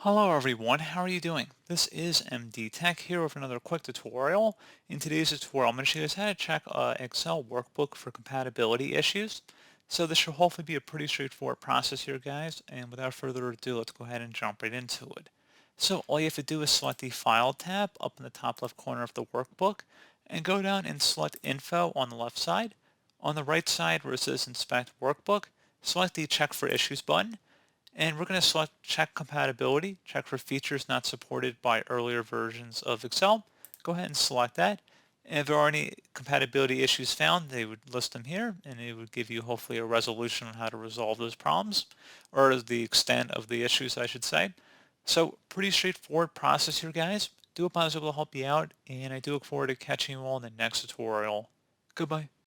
Hello everyone, how are you doing? This is MD Tech here with another quick tutorial. In today's tutorial, I'm going to show you guys how to check Excel workbook for compatibility issues. So this should hopefully be a pretty straightforward process here, guys. And without further ado, let's go ahead and jump right into it. So all you have to do is select the File tab up in the top left corner of the workbook and go down and select Info on the left side. On the right side where it says Inspect Workbook, select the Check for Issues button. And we're going to select check compatibility, check for features not supported by earlier versions of Excel. Go ahead and select that. And if there are any compatibility issues found, they would list them here and it would give you hopefully a resolution on how to resolve those problems or the extent of the issues, I should say. So pretty straightforward process here, guys. Do hope I was able to help you out and I do look forward to catching you all in the next tutorial. Goodbye.